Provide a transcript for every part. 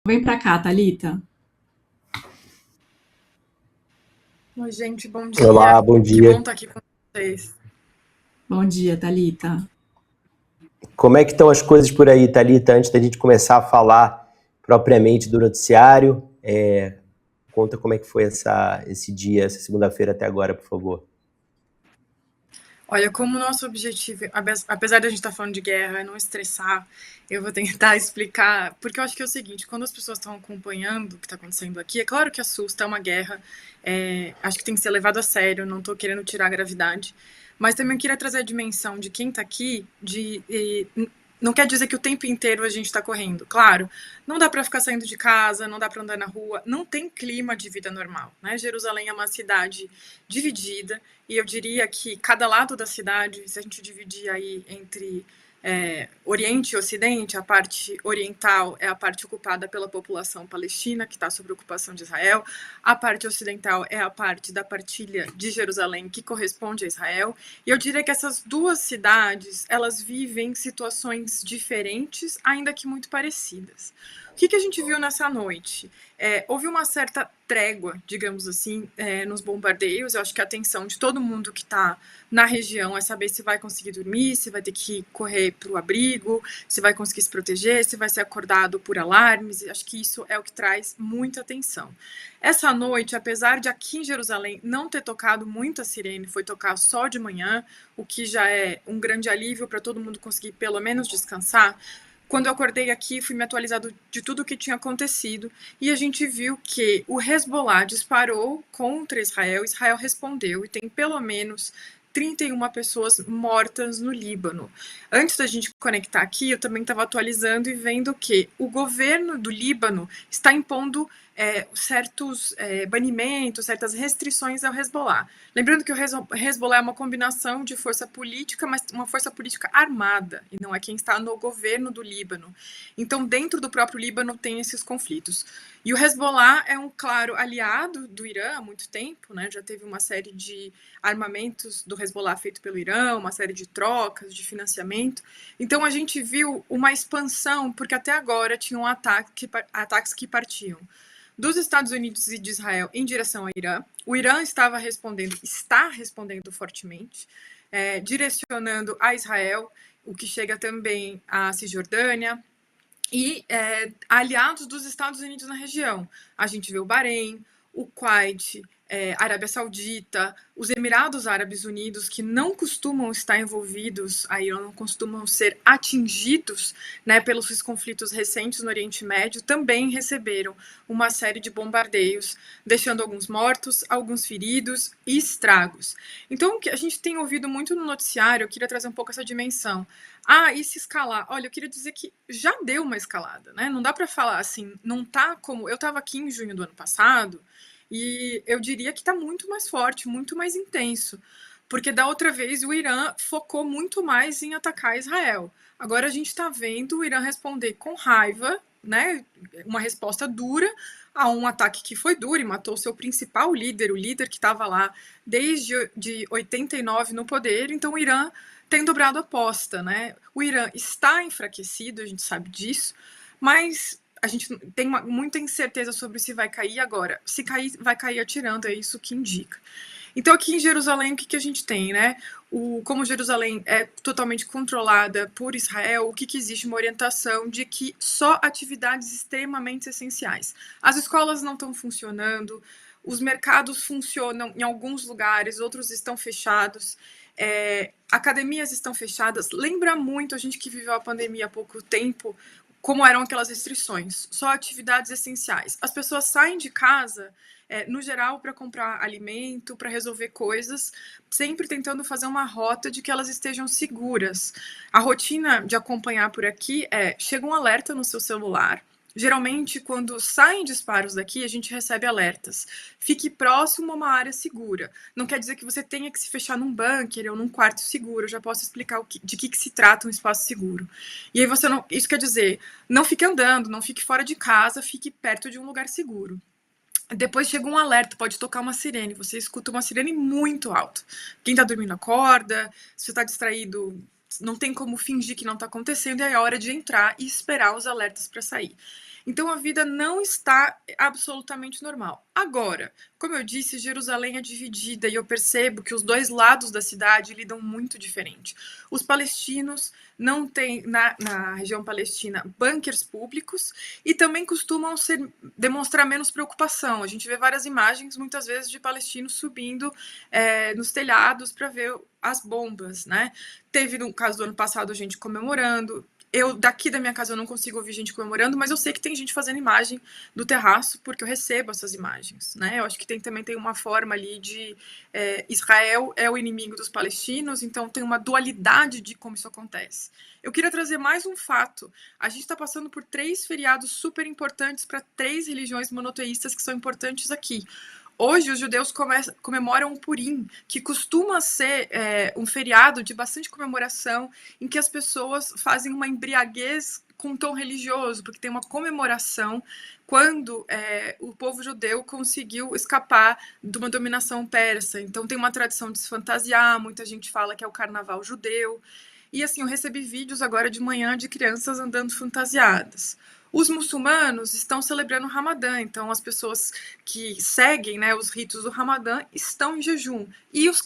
Vem pra cá, Thalita. Oi, gente, bom Olá, dia. bom Que bom dia. estar aqui com vocês. Bom dia, Thalita. Como é que estão as coisas por aí, Thalita? Antes da gente começar a falar propriamente do noticiário, conta como é que foi esse dia, essa segunda-feira até agora, por favor. Olha, como o nosso objetivo, apesar de a gente estar falando de guerra, é não estressar, eu vou tentar explicar, porque eu acho que é o seguinte, quando as pessoas estão acompanhando o que está acontecendo aqui, é claro que assusta, é uma guerra, acho que tem que ser levado a sério, não estou querendo tirar a gravidade, mas também eu queria trazer a dimensão de quem está aqui, não quer dizer que o tempo inteiro a gente está correndo. Claro, não dá para ficar saindo de casa, não dá para andar na rua, não tem clima de vida normal, né? Jerusalém é uma cidade dividida, e eu diria que cada lado da cidade, se a gente dividir aí entre Oriente e Ocidente, a parte oriental é a parte ocupada pela população palestina, que está sob ocupação de Israel, a parte ocidental é a parte da partilha de Jerusalém, que corresponde a Israel, e eu diria que essas duas cidades, elas vivem situações diferentes, ainda que muito parecidas. O que a gente viu nessa noite? Houve uma certa trégua, digamos assim, nos bombardeios. Eu acho que a atenção de todo mundo que está na região é saber se vai conseguir dormir, se vai ter que correr para o abrigo, se vai conseguir se proteger, se vai ser acordado por alarmes. Acho que isso é o que traz muita atenção. Essa noite, apesar de aqui em Jerusalém não ter tocado muito a sirene, foi tocar só de manhã, o que já é um grande alívio para todo mundo conseguir pelo menos descansar. Quando eu acordei aqui, fui me atualizado de tudo o que tinha acontecido e a gente viu que o Hezbollah disparou contra Israel, Israel respondeu e tem pelo menos 31 pessoas mortas no Líbano. Antes da gente conectar aqui, eu também estava atualizando e vendo que o governo do Líbano está impondo certos banimentos, certas restrições ao Hezbollah. Lembrando que o Hezbollah é uma combinação de força política, mas uma força política armada, e não é quem está no governo do Líbano. Então, dentro do próprio Líbano tem esses conflitos. E o Hezbollah é um claro aliado do Irã há muito tempo, né? Já teve uma série de armamentos do Hezbollah feito pelo Irã, uma série de trocas, de financiamento. Então, a gente viu uma expansão, porque até agora tinham ataques que partiam dos Estados Unidos e de Israel em direção ao Irã. O Irã está respondendo fortemente, direcionando a Israel, o que chega também à Cisjordânia, e aliados dos Estados Unidos na região. A gente vê o Bahrein, o Kuwait, Arábia Saudita, os Emirados Árabes Unidos, que não costumam estar envolvidos, aí não costumam ser atingidos, né, pelos conflitos recentes no Oriente Médio, também receberam uma série de bombardeios, deixando alguns mortos, alguns feridos e estragos. Então, o que a gente tem ouvido muito no noticiário, eu queria trazer um pouco essa dimensão. E se escalar? Olha, eu queria dizer que já deu uma escalada, né? Não dá para falar assim, não tá como... Eu estava aqui em junho do ano passado e eu diria que está muito mais forte, muito mais intenso. Porque da outra vez o Irã focou muito mais em atacar Israel. Agora a gente está vendo o Irã responder com raiva, né? Uma resposta dura a um ataque que foi duro e matou seu principal líder, o líder que estava lá desde de 89 no poder. Então o Irã tem dobrado a aposta, né? O Irã está enfraquecido, a gente sabe disso, mas a gente tem muita incerteza sobre se vai cair agora. Se cair, vai cair atirando, é isso que indica. Então, aqui em Jerusalém, o que a gente tem, né? Como Jerusalém é totalmente controlada por Israel, o que existe uma orientação de que só atividades extremamente essenciais. As escolas não estão funcionando, os mercados funcionam em alguns lugares, outros estão fechados. Academias estão fechadas. Lembra muito a gente que viveu a pandemia há pouco tempo, como eram aquelas restrições, só atividades essenciais. As pessoas saem de casa, no geral, para comprar alimento, para resolver coisas, sempre tentando fazer uma rota de que elas estejam seguras. A rotina de acompanhar por aqui chega um alerta no seu celular. Geralmente, quando saem disparos daqui, a gente recebe alertas. Fique próximo a uma área segura. Não quer dizer que você tenha que se fechar num bunker ou num quarto seguro. Eu já posso explicar de que se trata um espaço seguro. E aí você não... Isso quer dizer, não fique andando, não fique fora de casa, fique perto de um lugar seguro. Depois chega um alerta, pode tocar uma sirene. Você escuta uma sirene muito alta. Quem tá dormindo acorda, se você tá distraído, não tem como fingir que não tá acontecendo, e aí é hora de entrar e esperar os alertas para sair. Então a vida não está absolutamente normal. Agora, como eu disse, Jerusalém é dividida e eu percebo que os dois lados da cidade lidam muito diferente. Os palestinos não têm, na região palestina, bunkers públicos e também costumam demonstrar menos preocupação. A gente vê várias imagens, muitas vezes, de palestinos subindo nos telhados para ver as bombas, né? Teve, no caso do ano passado, gente comemorando. Eu, daqui da minha casa, eu não consigo ouvir gente comemorando, mas eu sei que tem gente fazendo imagem do terraço, porque eu recebo essas imagens, né? Eu acho que também tem uma forma ali de Israel é o inimigo dos palestinos, então tem uma dualidade de como isso acontece. Eu queria trazer mais um fato. A gente está passando por 3 feriados super importantes para 3 religiões monoteístas que são importantes aqui. Hoje, os judeus comemoram o Purim, que costuma ser um feriado de bastante comemoração, em que as pessoas fazem uma embriaguez com tom religioso, porque tem uma comemoração quando o povo judeu conseguiu escapar de uma dominação persa. Então, tem uma tradição de se fantasiar, muita gente fala que é o carnaval judeu. E assim, eu recebi vídeos agora de manhã de crianças andando fantasiadas. Os muçulmanos estão celebrando o Ramadã, então as pessoas que seguem, né, os ritos do Ramadã estão em jejum. E os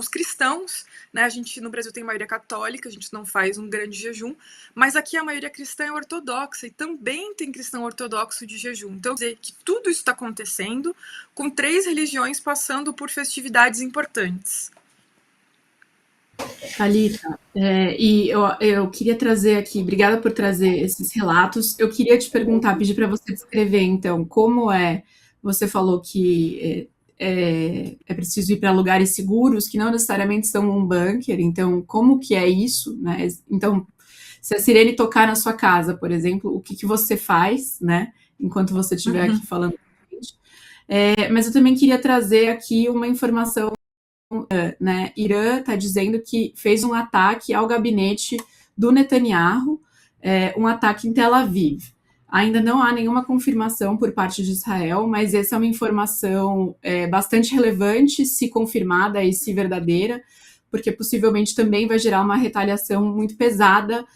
cristãos, né, a gente no Brasil tem maioria católica, a gente não faz um grande jejum, mas aqui a maioria cristã é ortodoxa e também tem cristão ortodoxo de jejum. Então, quer dizer que tudo isso está acontecendo com 3 religiões passando por festividades importantes. Thalita, e eu queria trazer aqui, obrigada por trazer esses relatos. Eu queria te perguntar, pedir para você descrever, então, como você falou que é preciso ir para lugares seguros, que não necessariamente são um bunker, então, como que é isso, né? Então, se a sirene tocar na sua casa, por exemplo, o que você faz, né, enquanto você estiver aqui falando com a gente? Mas eu também queria trazer aqui uma informação, né? Irã está dizendo que fez um ataque ao gabinete do Netanyahu, um ataque em Tel Aviv. Ainda não há nenhuma confirmação por parte de Israel, mas essa é uma informação bastante relevante, se confirmada e se verdadeira, porque possivelmente também vai gerar uma retaliação muito pesada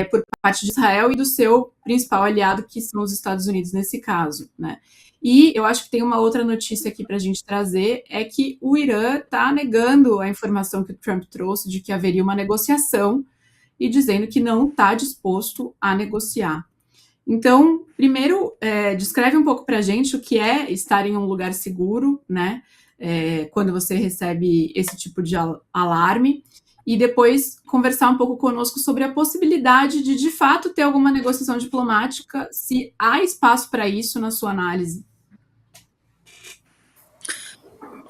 por parte de Israel e do seu principal aliado, que são os Estados Unidos nesse caso, né? E eu acho que tem uma outra notícia aqui para a gente trazer, é que o Irã está negando a informação que o Trump trouxe de que haveria uma negociação e dizendo que não está disposto a negociar. Então, primeiro, descreve um pouco para a gente o que é estar em um lugar seguro, né? Quando você recebe esse tipo de alarme, e depois conversar um pouco conosco sobre a possibilidade de fato, ter alguma negociação diplomática, se há espaço para isso na sua análise.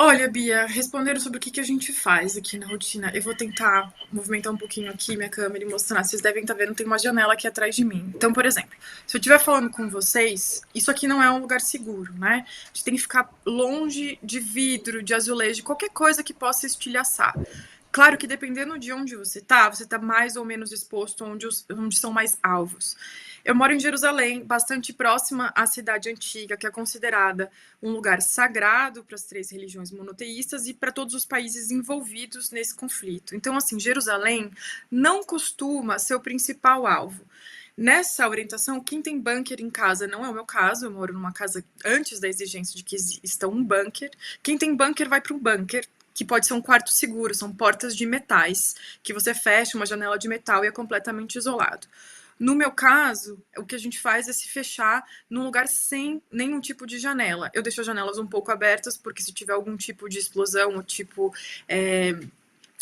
Olha, Bia, respondendo sobre o que a gente faz aqui na rotina, eu vou tentar movimentar um pouquinho aqui minha câmera e mostrar. Vocês devem estar vendo, tem uma janela aqui atrás de mim. Então, por exemplo, se eu estiver falando com vocês, isso aqui não é um lugar seguro, né? A gente tem que ficar longe de vidro, de azulejo, qualquer coisa que possa estilhaçar. Claro que dependendo de onde você tá mais ou menos exposto onde são mais alvos. Eu moro em Jerusalém, bastante próxima à cidade antiga, que é considerada um lugar sagrado para as 3 religiões monoteístas e para todos os países envolvidos nesse conflito. Então, assim, Jerusalém não costuma ser o principal alvo. Nessa orientação, quem tem bunker em casa não é o meu caso, eu moro numa casa antes da exigência de que exista um bunker. Quem tem bunker vai para um bunker, que pode ser um quarto seguro, são portas de metais, que você fecha uma janela de metal e é completamente isolado. No meu caso, o que a gente faz é se fechar num lugar sem nenhum tipo de janela. Eu deixo as janelas um pouco abertas, porque se tiver algum tipo de explosão, ou tipo...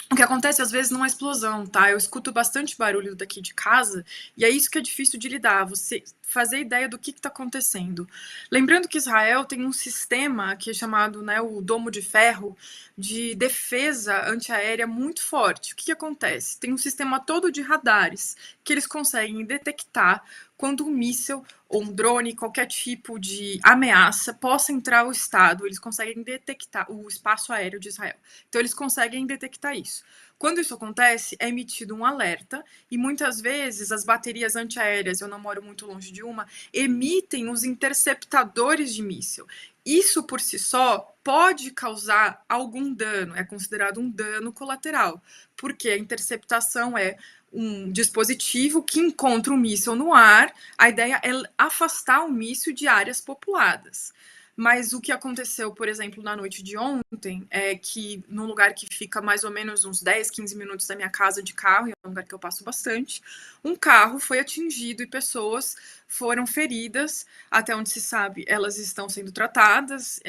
O que acontece, às vezes, não é explosão, tá? Eu escuto bastante barulho daqui de casa, e é isso que é difícil de lidar, você fazer ideia do que está acontecendo. Lembrando que Israel tem um sistema que é chamado, né, o Domo de Ferro, de defesa antiaérea muito forte. O que acontece? Tem um sistema todo de radares que eles conseguem detectar quando um míssil ou um drone, qualquer tipo de ameaça, possa entrar ao estado. Eles conseguem detectar o espaço aéreo de Israel. Então, eles conseguem detectar isso. Quando isso acontece, é emitido um alerta e muitas vezes as baterias antiaéreas, eu não moro muito longe de uma, emitem os interceptadores de míssil. Isso por si só pode causar algum dano, é considerado um dano colateral, porque a interceptação é um dispositivo que encontra um míssil no ar. A ideia é afastar o míssil de áreas populadas. Mas o que aconteceu, por exemplo, na noite de ontem, é que num lugar que fica mais ou menos uns 10, 15 minutos da minha casa de carro, e é um lugar que eu passo bastante, um carro foi atingido e pessoas foram feridas. Até onde se sabe, elas estão sendo tratadas,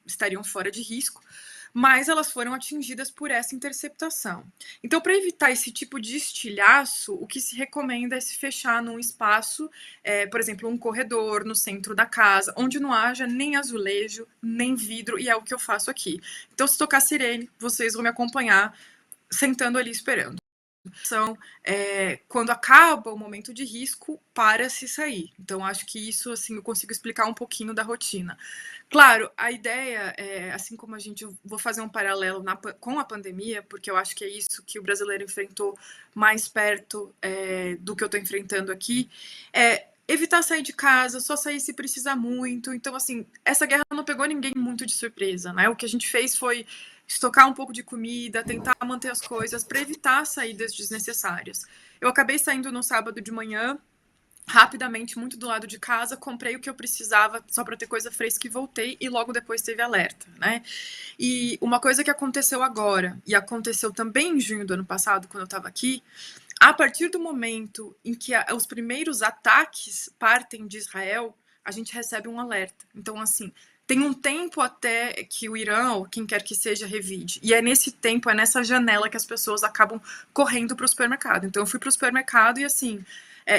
estariam fora de risco, mas elas foram atingidas por essa interceptação. Então, para evitar esse tipo de estilhaço, o que se recomenda é se fechar num espaço, por exemplo, um corredor no centro da casa, onde não haja nem azulejo, nem vidro, e é o que eu faço aqui. Então, se tocar sirene, vocês vão me acompanhar sentando ali esperando. Quando acaba o momento de risco, para-se sair. Então, acho que isso, assim, eu consigo explicar um pouquinho da rotina. Claro, a ideia é, assim como eu vou fazer um paralelo com a pandemia, porque eu acho que é isso que o brasileiro enfrentou mais perto do que eu estou enfrentando aqui, evitar sair de casa, só sair se precisar muito. Então, assim, essa guerra não pegou ninguém muito de surpresa, né? O que a gente fez foi estocar um pouco de comida, tentar manter as coisas para evitar saídas desnecessárias. Eu acabei saindo no sábado de manhã, rapidamente, muito do lado de casa, comprei o que eu precisava só para ter coisa fresca e voltei, e logo depois teve alerta, né? E uma coisa que aconteceu agora, e aconteceu também em junho do ano passado, quando eu estava aqui, a partir do momento em que os primeiros ataques partem de Israel, a gente recebe um alerta. Então, assim, tem um tempo até que o Irã, ou quem quer que seja, revide. E é nesse tempo, é nessa janela que as pessoas acabam correndo para o supermercado. Então, eu fui para o supermercado e, assim,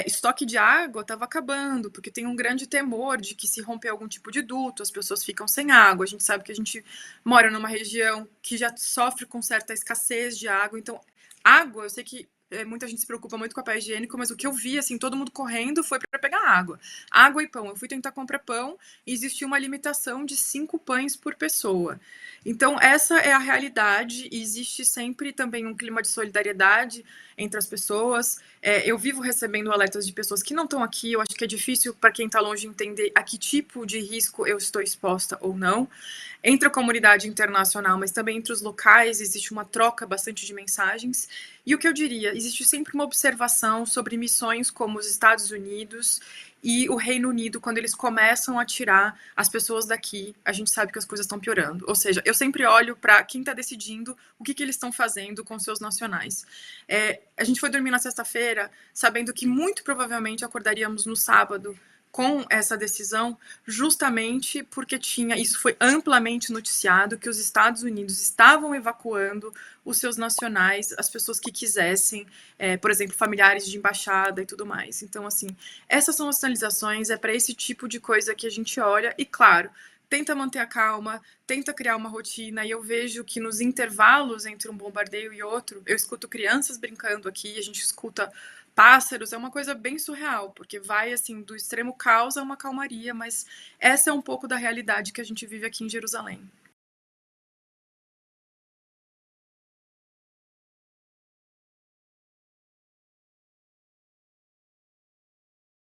estoque de água estava acabando, porque tem um grande temor de que se romper algum tipo de duto, as pessoas ficam sem água. A gente sabe que a gente mora numa região que já sofre com certa escassez de água. Então, água, eu sei que muita gente se preocupa muito com papel higiênico, mas o que eu vi, assim, todo mundo correndo foi para pegar água. Água e pão. Eu fui tentar comprar pão e existia uma limitação de 5 pães por pessoa. Então, essa é a realidade e existe sempre também um clima de solidariedade entre as pessoas. Eu vivo recebendo alertas de pessoas que não estão aqui. Eu acho que é difícil para quem está longe entender a que tipo de risco eu estou exposta ou não. Entre a comunidade internacional, mas também entre os locais, existe uma troca bastante de mensagens. E o que eu diria, existe sempre uma observação sobre missões como os Estados Unidos e o Reino Unido, quando eles começam a tirar as pessoas daqui, a gente sabe que as coisas estão piorando. Ou seja, eu sempre olho para quem está decidindo o que eles estão fazendo com seus nacionais. A gente foi dormir na sexta-feira sabendo que muito provavelmente acordaríamos no sábado com essa decisão, justamente porque isso foi amplamente noticiado, que os Estados Unidos estavam evacuando os seus nacionais, as pessoas que quisessem, por exemplo, familiares de embaixada e tudo mais. Então, assim, essas são as sinalizações, é para esse tipo de coisa que a gente olha, e claro, tenta manter a calma, tenta criar uma rotina, e eu vejo que nos intervalos entre um bombardeio e outro, eu escuto crianças brincando aqui, a gente escuta pássaros, é uma coisa bem surreal, porque vai, assim, do extremo caos a uma calmaria, mas essa é um pouco da realidade que a gente vive aqui em Jerusalém.